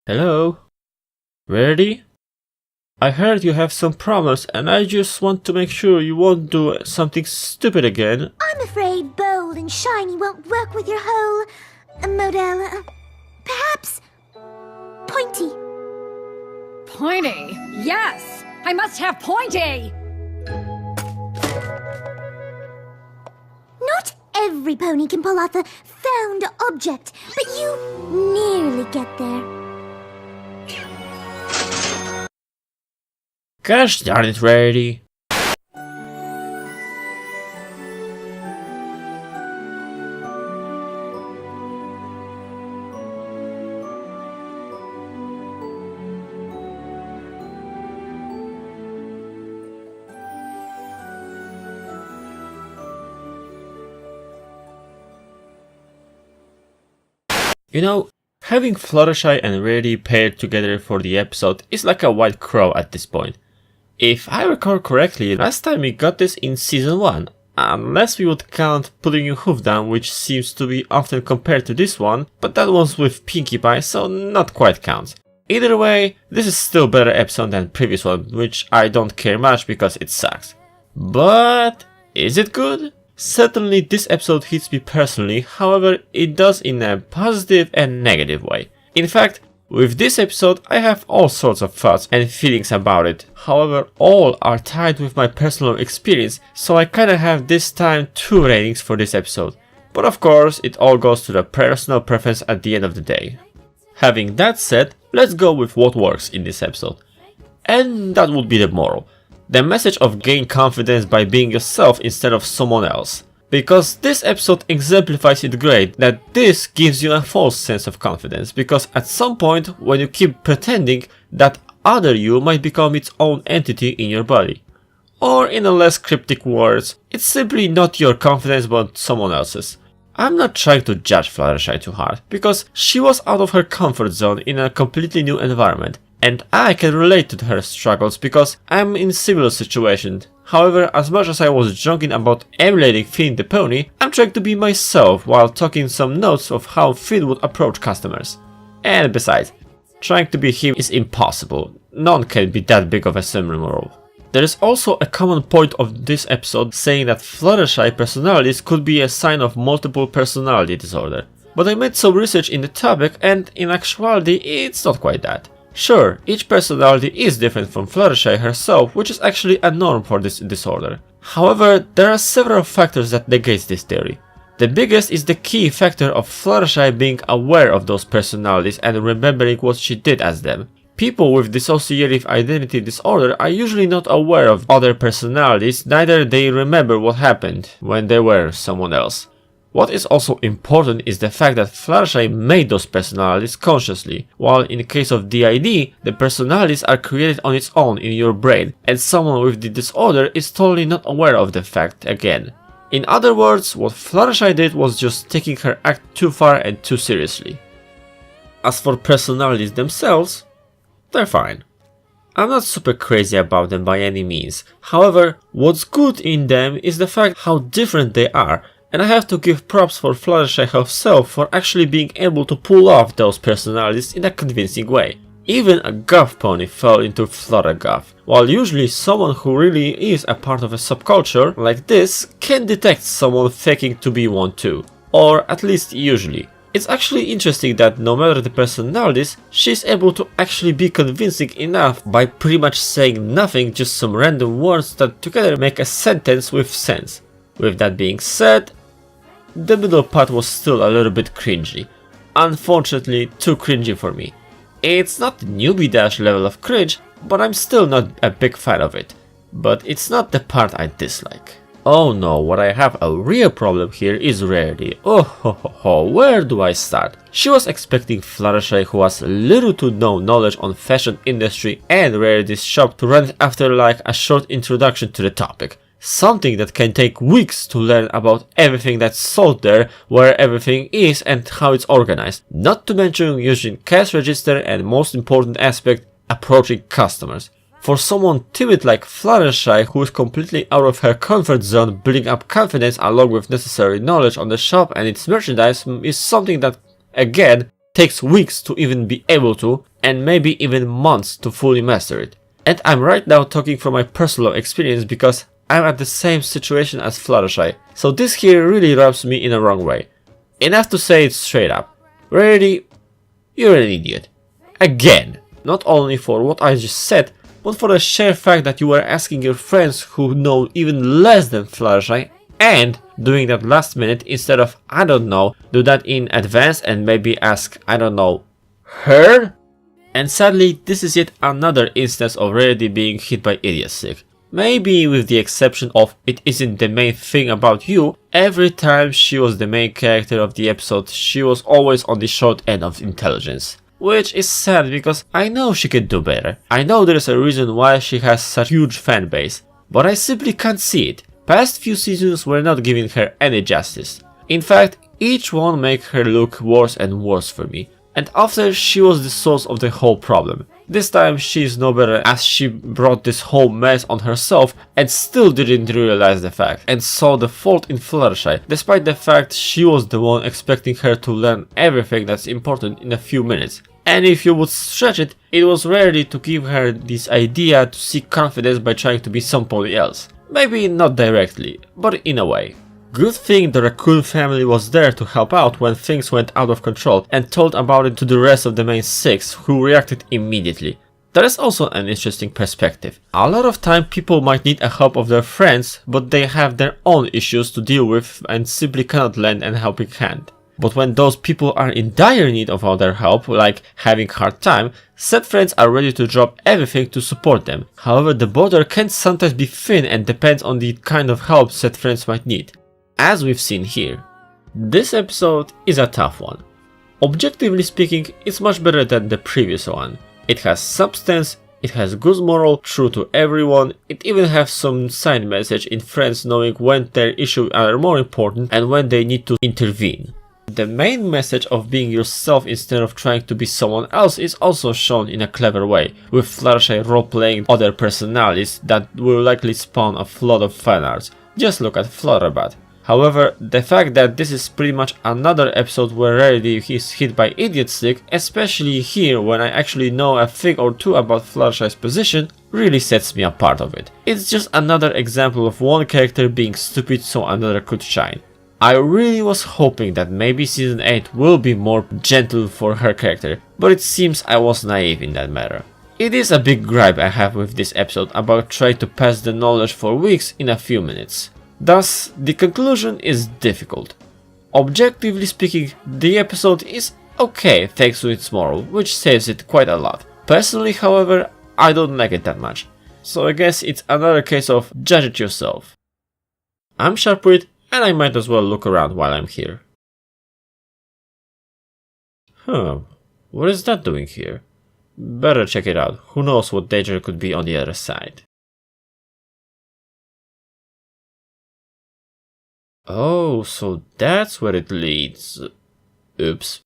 Hello? Ready? I heard you have some problems and I just want to make sure you won't do something stupid again. I'm afraid bold and shiny won't work with your whole model. Perhaps pointy. Pointy? Yes! I must have pointy! Not every pony can pull off a found object, but you nearly get there. Gosh darn it, Rarity. You know, having Fluttershy and Rarity paired together for the episode is like a white crow at this point. If I recall correctly, last time we got this in Season 1, unless we would count Putting Your Hoof Down, which seems to be often compared to this one, but that was with Pinkie Pie, so not quite counts. Either way, this is still a better episode than previous one, which I don't care much because it sucks. But is it good? Certainly this episode hits me personally, however it does in a positive and negative way. In fact, with this episode I have all sorts of thoughts and feelings about it, however all are tied with my personal experience, so I kinda have this time two ratings for this episode. But of course it all goes to the personal preference at the end of the day. Having that said, let's go with what works in this episode. And that would be the moral. The message of gain confidence by being yourself instead of someone else. Because this episode exemplifies it great that this gives you a false sense of confidence, because at some point when you keep pretending, that other you might become its own entity in your body. Or in a less cryptic words, it's simply not your confidence but someone else's. I'm not trying to judge Fluttershy too hard, because she was out of her comfort zone in a completely new environment. And I can relate to her struggles because I'm in similar situations. However, as much as I was joking about emulating Finn the pony, I'm trying to be myself while talking some notes of how Finn would approach customers. And besides, trying to be him is impossible. None can be that big of a similar role. There is also a common point of this episode saying that Fluttershy personalities could be a sign of multiple personality disorder. But I made some research in the topic and in actuality it's not quite that. Sure, each personality is different from Fluttershy herself, which is actually a norm for this disorder. However, there are several factors that negate this theory. The biggest is the key factor of Fluttershy being aware of those personalities and remembering what she did as them. People with dissociative identity disorder are usually not aware of other personalities, neither they remember what happened when they were someone else. What is also important is the fact that Fluttershy made those personalities consciously, while in the case of DID, the personalities are created on its own in your brain, and someone with the disorder is totally not aware of the fact again. In other words, what Fluttershy did was just taking her act too far and too seriously. As for personalities themselves, they're fine. I'm not super crazy about them by any means, however, what's good in them is the fact how different they are. And I have to give props for Fluttershy herself for actually being able to pull off those personalities in a convincing way. Even a goth pony fell into Fluttergoth, while usually someone who really is a part of a subculture like this can detect someone faking to be one too. Or at least usually. It's actually interesting that no matter the personalities, she's able to actually be convincing enough by pretty much saying nothing, just some random words that together make a sentence with sense. With that being said, the middle part was still a little bit cringy. Unfortunately, too cringy for me. It's not the newbie dash level of cringe, but I'm still not a big fan of it. But it's not the part I dislike. Oh no, what I have a real problem here is Rarity. Oh ho ho ho, where do I start? She was expecting Fluttershy, who has little to no knowledge on fashion industry and Rarity's shop, to run it after like a short introduction to the topic. Something that can take weeks to learn about everything that's sold there, where everything is and how it's organized. Not to mention using cash register and most important aspect, approaching customers. For someone timid like Fluttershy, who is completely out of her comfort zone, building up confidence along with necessary knowledge on the shop and its merchandise is something that, again, takes weeks to even be able to, and maybe even months to fully master it. And I'm right now talking from my personal experience because I'm at the same situation as Fluttershy, so this here really rubs me in a wrong way. Enough to say it straight up. Rarity, you're an idiot. Again. Not only for what I just said, but for the sheer fact that you were asking your friends who know even less than Fluttershy and doing that last minute instead of, I don't know, do that in advance and maybe ask, I don't know, her? And sadly, this is yet another instance of Rarity being hit by idiocy. Maybe with the exception of it isn't the main thing about you, every time she was the main character of the episode, she was always on the short end of intelligence. Which is sad because I know she can do better. I know there's a reason why she has such a huge fan base, but I simply can't see it. Past few seasons were not giving her any justice. In fact, each one made her look worse and worse for me. And after she was the source of the whole problem. This time she is no better as she brought this whole mess on herself and still didn't realize the fact and saw the fault in Fluttershy, despite the fact she was the one expecting her to learn everything that's important in a few minutes. And if you would stretch it, it was Rarity to give her this idea to seek confidence by trying to be somebody else. Maybe not directly, but in a way. Good thing the raccoon family was there to help out when things went out of control and told about it to the rest of the main 6 who reacted immediately. That is also an interesting perspective. A lot of time people might need a help of their friends, but they have their own issues to deal with and simply cannot lend a helping hand. But when those people are in dire need of all their help, like having hard time, said friends are ready to drop everything to support them. However, the border can sometimes be thin and depends on the kind of help said friends might need. As we've seen here. This episode is a tough one. Objectively speaking, it's much better than the previous one. It has substance, it has good moral, true to everyone, it even has some side message in friends knowing when their issues are more important and when they need to intervene. The main message of being yourself instead of trying to be someone else is also shown in a clever way, with Fluttershy role-playing other personalities that will likely spawn a lot of fanarts. Just look at Flutterbat. However, the fact that this is pretty much another episode where Rarity is hit by idiot stick, especially here when I actually know a thing or two about Fluttershy's position, really sets me apart of it. It's just another example of one character being stupid so another could shine. I really was hoping that maybe season 8 will be more gentle for her character, but it seems I was naive in that matter. It is a big gripe I have with this episode about trying to pass the knowledge for weeks in a few minutes. Thus, the conclusion is difficult. Objectively speaking, the episode is okay thanks to its moral, which saves it quite a lot. Personally, however, I don't like it that much. So I guess it's another case of judge it yourself. I'm Sharpwit, and I might as well look around while I'm here. What is that doing here? Better check it out, who knows what danger could be on the other side. Oh, so that's where it leads. Oops.